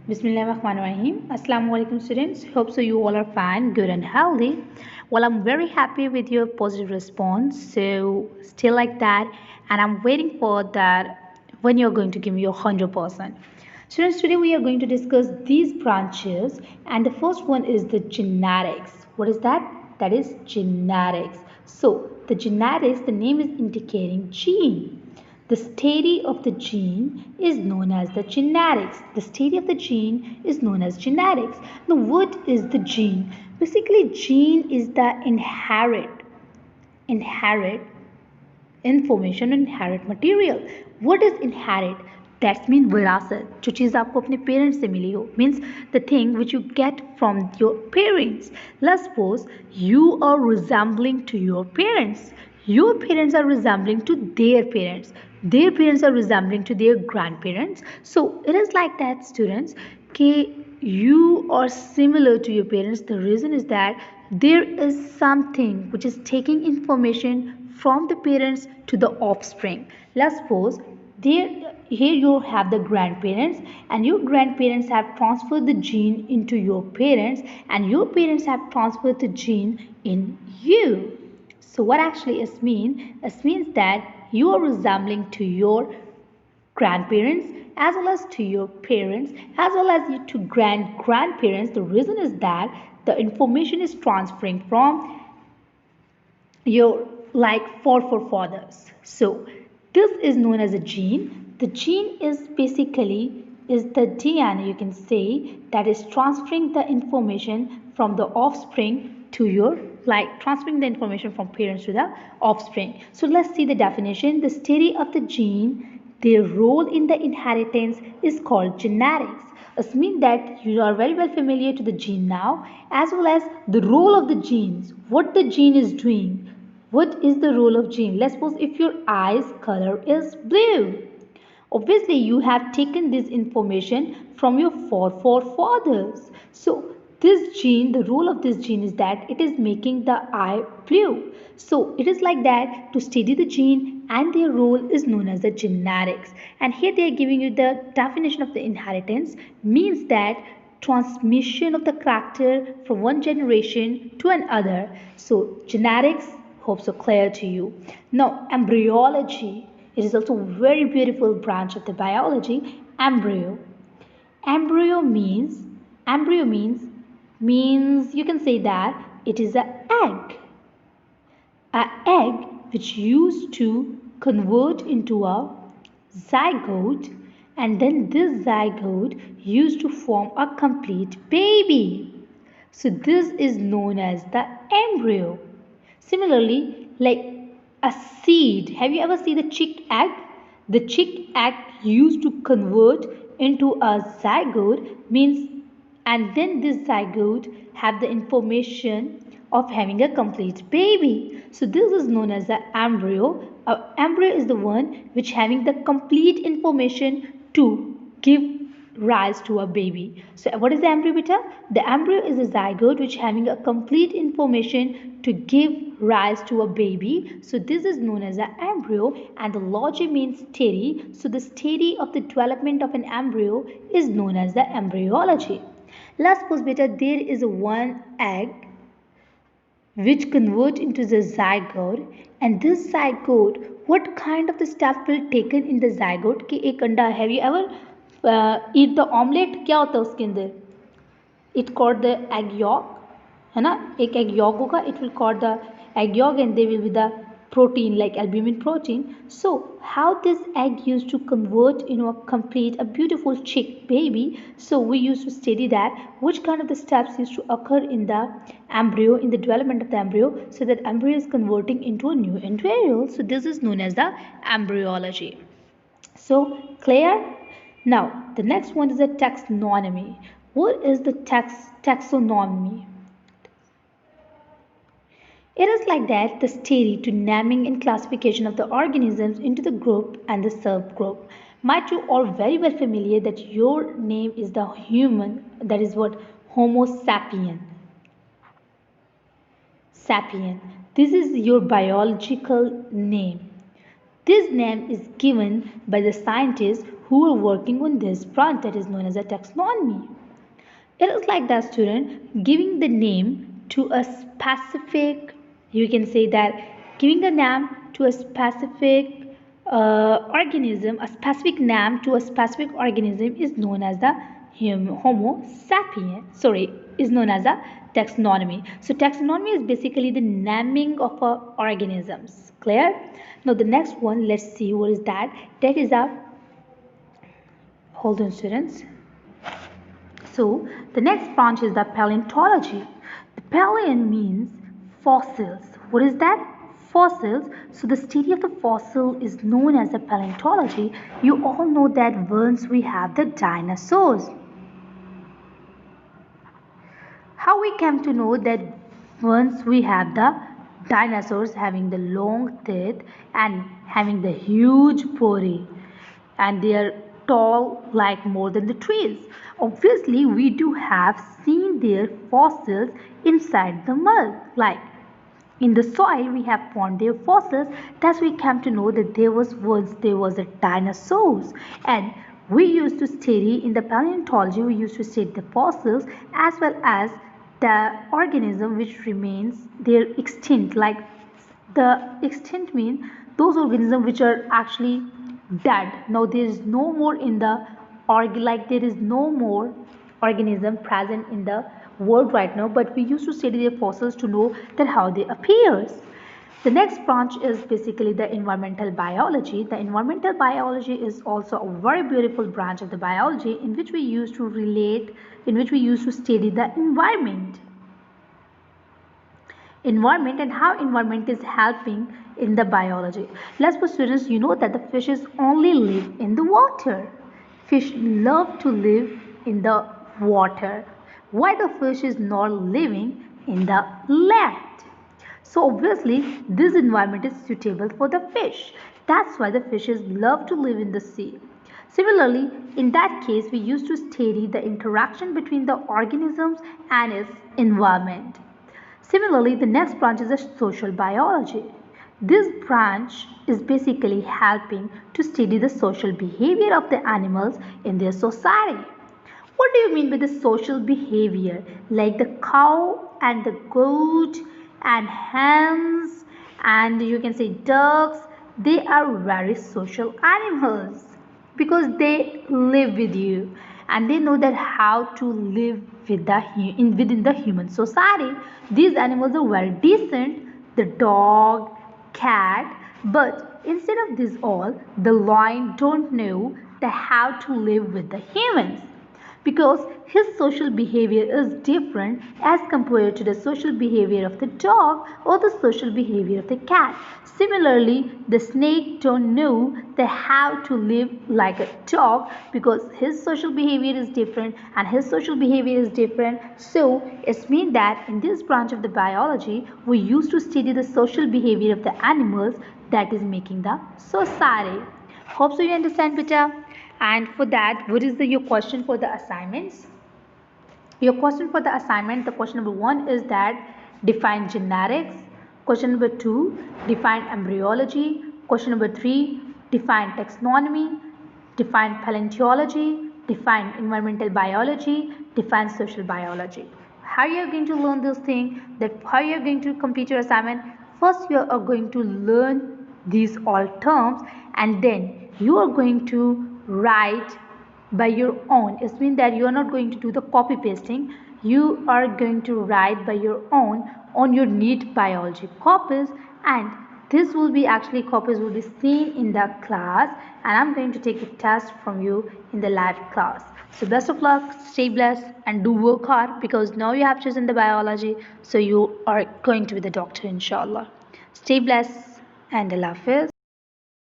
Bismillahirrahmanirrahim. Assalamu alaikum students. Hope so you all are fine, good and healthy. Well, I'm very happy with your positive response. So still like that, and I'm waiting for that when you're going to give me your 100%. Students, today we are going to discuss these branches, and the first one is the genetics. What is that? That is genetics. So the genetics, the name is indicating gene. The study of the gene is known as the genetics. The study of the gene is known as genetics. Now, what is the gene? Basically, gene is the inherit information, inherit material. What is inherit? That's mean विरासत, जो चीज़ आपको अपने parents से मिली हो, means the thing which you get from your parents. Let's suppose you are resembling to your parents. Your parents are resembling to their parents. Their parents are resembling to their grandparents. So it is like that, students, कि you are similar to your parents. The reason is that there is something which is taking information from the parents to the offspring. Let's suppose here you have the grandparents, and your grandparents have transferred the gene into your parents, and your parents have transferred the gene in you. So what actually it means? It means that you are resembling to your grandparents as well as to your parents as well as to grandparents. The reason is that the information is transferring from your like forefathers. So this is known as a gene. The gene is basically is the DNA, you can say, that is transferring the information from the offspring to your like transferring the information from parents to the offspring. So let's see the definition. The study of the gene, their role in the inheritance is called genetics. It means that you are very well familiar to the gene now, as well as the role of the genes, what the gene is doing. What is the role of gene? Let's suppose if your eyes color is blue. Obviously, you have taken this information from your forefathers. So this gene, the role of this gene is that it is making the eye blue. So it is like that to study the gene, and their role is known as the genetics. And here they are giving you the definition of the inheritance, means that transmission of the character from one generation to another. So genetics, hope so clear to you. Now embryology. It is also a very beautiful branch of the biology. Embryo. Embryo means you can say that it is an egg. An egg which used to convert into a zygote, and then this zygote used to form a complete baby. So this is known as the embryo. Similarly, like a seed. Have you ever seen the chick egg? The chick egg used to convert into a zygote, means, and then this zygote have the information of having a complete baby. So this is known as the embryo. Embryo is the one which having the complete information to give rise to a baby. So what is the embryo, beta? The embryo is a zygote which having a complete information to give rise to a baby. So this is known as an embryo, and the logy means study. So the study of the development of an embryo is known as the embryology. Let's suppose, beta, there is one egg which convert into the zygote, and this zygote, what kind of the step will taken in the zygote कि एक अंडा. Have you ever eat the omelette? क्या होता है उसके अंदर? It called the egg yolk, है ना? एक egg yolk होगा. It will call the egg yolk, and there will be the protein like albumin protein. So how this egg used to convert a complete a beautiful chick baby. So we used to study that which kind of the steps used to occur in the embryo, in the development of the embryo, so that embryo is converting into a new embryo. So this is known as the embryology. So clear? Now the next one is the taxonomy. What is the taxonomy? It is like that the study to naming and classification of the organisms into the group and the subgroup. Might you all very well familiar that your name is the human, that is what Homo sapien. Sapien. This is your biological name. This name is given by the scientists who are working on this branch that is known as a taxonomy. It is like that, student, giving the name to a specific, you can say that giving a name to a specific organism, a specific name to a specific organism is known as the Homo sapien, is known as a taxonomy. So taxonomy is basically the naming of organisms. Clear? Now the next one, let's see what is that. That is a, hold on students. So the next branch is the paleontology. The paleon means fossils. What is that? Fossils. So the study of the fossil is known as the paleontology. You all know that once we have the dinosaurs. How we came to know that once we have the dinosaurs having the long teeth and having the huge body, and they are tall like more than the trees. Obviously, we do have seen their fossils inside the mud, like in the soil we have found their fossils. Thus we came to know that there was a dinosaurs, and we used to study in the paleontology, we used to study the fossils as well as the organism which remains their extinct. Like the extinct mean those organisms which are actually dead. Now there is no more in the there is no more organism present in the world right now, but we used to study their fossils to know that how they appears. The next branch is basically the environmental biology. The environmental biology is also a very beautiful branch of the biology in which we used to study the environment and how environment is helping in the biology. Let's suppose students, you know that the fishes only live in the water. Fish love to live in the water. Why the fish is not living in the land? So obviously this environment is suitable for the fish. That's why the fishes love to live in the sea. Similarly, in that case, we used to study the interaction between the organisms and its environment. Similarly, the next branch is the social biology. This branch is basically helping to study the social behavior of the animals in their society. What do you mean by the social behavior? Like the cow and the goat and hens and you can say ducks, they are very social animals because they live with you and they know that how to live within the human society. These animals are very decent, the dog, cat, but instead of this all, the lion don't know the how to live with the humans because his social behavior is different as compared to the social behavior of the dog or the social behavior of the cat. Similarly, the snake don't know the how to live like a dog because his social behavior is different and his social behavior is different. So it means that in this branch of the biology, we used to study the social behavior of the animals that is making the society. Hope so you understand, beta. And for that, what is your question for the assignments? Your question for the assignment, the question number 1 is that define genetics. Question number 2, define embryology. Question number 3, define taxonomy. Define paleontology. Define environmental biology. Define social biology. How you are going to learn this thing? How you are going to complete your assignment? First, you are going to learn these all terms, and then you are going to write by your own. It means that you are not going to do the copy pasting. You are going to write by your own on your neat biology copies, and this will be actually copies will be seen in the class, and I'm going to take the test from you in the live class. So best of luck, stay blessed, and do work hard because now you have chosen the biology, so you are going to be the doctor inshallah. Stay blessed and Allah Hafiz.